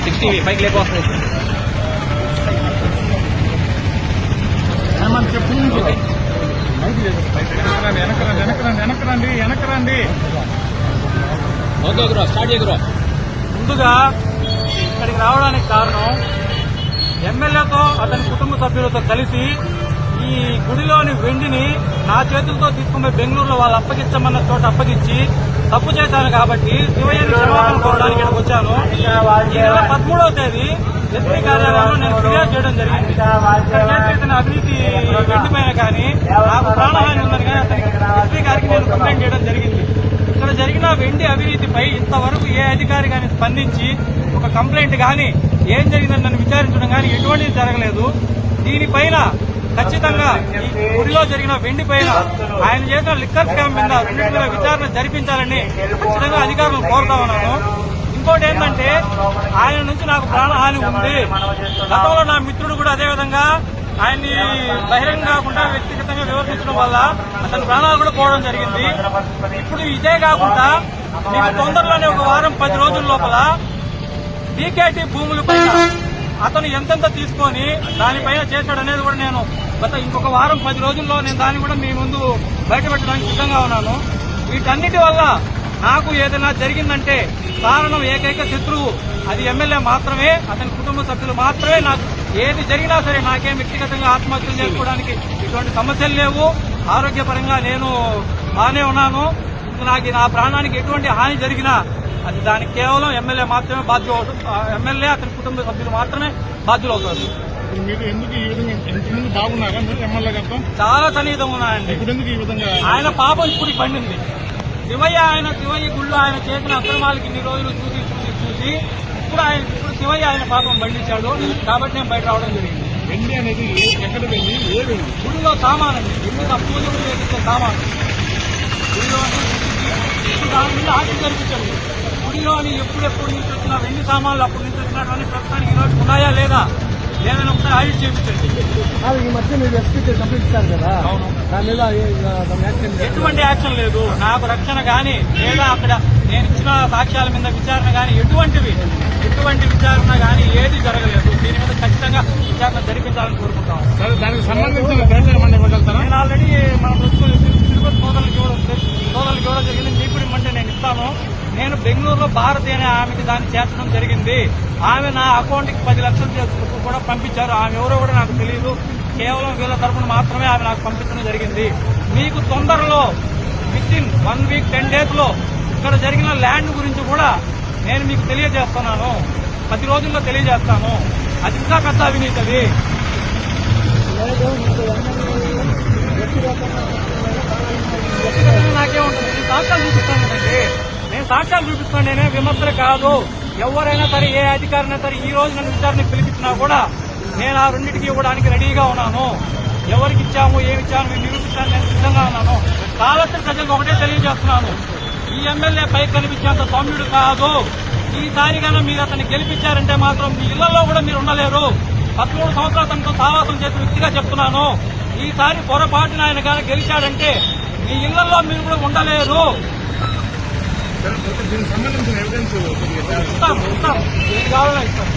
60 పైకి లేకపోతుంది. వెనకరండి. ఓకే గురు, స్టార్ట్ చేయ గురు. ముందుగా ఇక్కడికి రావడానికి కారణం ఎమ్మెల్యేతో అతని కుటుంబ సభ్యులతో కలిసి ఈ గుడిలోని వెండిని నా చేతులతో తీసుకుని బెంగళూరులో వాళ్ళు అప్పగించమన్న చోట అప్పగించి తప్పు చేశాను కాబట్టి శివయ్యని క్షమాపణ కోరడానికి ఇక్కడికి వచ్చాను. ఈ నెల 13వ తేదీ ఎస్పీ కార్యాలయంలో నేను ఫిర్యాదు చేయడం జరిగింది. ఇతని అవినీతి వెండి పైన కానీ నాకు ప్రాణహాని ఉందని కానీ అతనికి ఎస్పీ గారికి నేను కంప్లైంట్ చేయడం జరిగింది. ఇక్కడ జరిగిన వెండి అవినీతిపై ఇంతవరకు ఏ అధికారి కానీ స్పందించి ఒక కంప్లైంట్ కానీ ఏం జరిగిందని నన్ను విచారించడం కానీ ఎటువంటిది జరగలేదు. దీనిపైన ఖచ్చితంగా ఈ గుడిలో జరిగిన వెండి పైన ఆయన చేసిన లిక్కర్ స్కామ్ మీద రెండింటి మీద విచారణ జరిపించాలని ఖచ్చితంగా అధికారులను కోరుతా ఉన్నాను. ఇంకోటి ఏంటంటే ఆయన నుంచి నాకు ప్రాణహాని ఉంది. గతంలో నా మిత్రుడు కూడా అదేవిధంగా ఆయన్ని బహిరంగ కాకుండా వ్యక్తిగతంగా విమర్శించడం వల్ల అతని ప్రాణాలు కూడా పోవడం జరిగింది. ఇప్పుడు ఇదే కాకుండా మీకు తొందరలోనే ఒక వారం 10 రోజుల లోపల డీకేటీ భూముల పైన అతను ఎంతెంత తీసుకొని దానిపైన చేశాడు అనేది కూడా నేను ఇంకొక వారం 10 రోజుల్లో నేను దాన్ని కూడా మీ ముందు బయటపెట్టడానికి సిద్ధంగా ఉన్నాను. వీటన్నిటి వల్ల నాకు ఏదైనా జరిగిందంటే కారణం ఏకైక శత్రువు అది ఎమ్మెల్యే మాత్రమే, అతని కుటుంబ సభ్యులు మాత్రమే. నాకు ఏది జరిగినా సరే నాకేం వ్యక్తిగతంగా ఆత్మహత్యలు చేసుకోవడానికి ఇటువంటి సమస్యలు లేవు. ఆరోగ్యపరంగా నేను బానే ఉన్నాను. నాకు నా ప్రాణానికి ఎటువంటి హాని జరిగినా అది దానికి కేవలం ఎమ్మెల్యే మాత్రమే బాధ్యులు అవుతుంది. ఎమ్మెల్యే అతని కుటుంబ సభ్యులు మాత్రమే బాధ్యులు అవుతారు. మీరు ఎందుకు ఈ విధంగా బాగున్నారా? మీరు ఎమ్మెల్యే గారితో చాలా సన్నిహితంగా ఉన్నాయండి. ఇప్పుడు ఎందుకు ఈ విధంగా ఆయన పాపం ఇప్పుడు పండింది. శివయ్య గుళ్ళు ఆయన చేసిన అక్రమాలకి ఇన్ని రోజులు చూసి ఇప్పుడు శివయ్య ఆయన పాపం పండించాడు కాబట్టి నేను బయట రావడం జరిగింది. వెండి అనేది ఎక్కడ వెండి? ఏ వెండి? గుడిలో సామానండి. గుడిలో పూజలు చేసే సామాను గుడిలో దాని మీద ఆశ జరిపించండి. గుడిలోని ఎప్పుడెప్పుడు నుంచి వచ్చిన వెండి సామాన్లు అప్పటి నుంచి వచ్చినటువంటి ప్రస్తుతానికి ఈ రోజు ఉన్నాయా లేదా ఏదైనా ఒకసారి ఆడిట్ చేయించండి. ఈ మధ్య మీరు ఎస్పీ కంప్లీట్ ఇస్తారు కదా, అవును, దాని మీద ఎటువంటి యాక్షన్ లేదు. నాకు రక్షణ గాని లేదా అక్కడ నేను ఇచ్చిన సాక్ష్యాల మీద విచారణ గాని ఎటువంటి విచారణ గాని ఏది జరగలేదు. దీని మీద ఖచ్చితంగా విచారణ జరిపించాలని కోరుకుంటాం. దానికి సంబంధించిన నేను ఆల్రెడీ మన తిరుపతి సోదరులకు ఇవ్వడం జరిగింది. మీకు ఇమ్మంటే నేను ఇస్తాను. నేను బెంగళూరులో భారతి అనే ఆమెకి దాన్ని చేర్చడం జరిగింది. ఆమె నా అకౌంట్ కి 10 లక్షలు కూడా పంపించారు. ఆమె ఎవరో కూడా నాకు తెలియదు. కేవలం వీళ్ళ తరఫున మాత్రమే ఆమె నాకు పంపించడం జరిగింది. మీకు తొందరలో వితిన్ 1 వీక్ 10 days లో ఇక్కడ జరిగిన ల్యాండ్ గురించి కూడా నేను మీకు తెలియజేస్తున్నాను. 10 రోజుల్లో తెలియజేస్తాను. అది ఇంకా పెద్ద అవినీతి. అది నాకేముంటుంది? నేను సాక్ష్యాలు చూపిస్తాను కదండి. నేను సాక్ష్యాలు చూపిస్తాను. నేనే విమర్శలు కాదు. ఎవరైనా సరే ఏ అధికారైనా సరే ఈ రోజు నన్ను విచారణకు పిలిపించినా కూడా నేను ఆ రెండింటికి ఇవ్వడానికి రెడీగా ఉన్నాను. ఎవరికి ఇచ్చాము ఏమి ఇచ్చాము మేము నిరూపించడానికి నేను సిద్ధంగా ఉన్నాను. కావాల్సిన ప్రజలకు ఒకటే తెలియజేస్తున్నాను. ఈ ఎమ్మెల్యే పై కనిపించేంత సౌమ్యుడు కాదు. ఈసారి కన్నా మీరు అతన్ని గెలిపించారంటే మాత్రం మీ ఇళ్లలో కూడా మీరు ఉండలేరు. 13 సంవత్సరాలు తనతో సావాసం చేసిన వ్యక్తిగా చెప్తున్నాను. ఈసారి పొరపాటున ఆయన కానీ గెలిచాడంటే మీ ఇళ్లలో మీరు కూడా ఉండలేరు. దీనికి సంబంధించిన ఎవిడెన్స్ ఇస్తాం. ఏం కావాలో ఇస్తాం.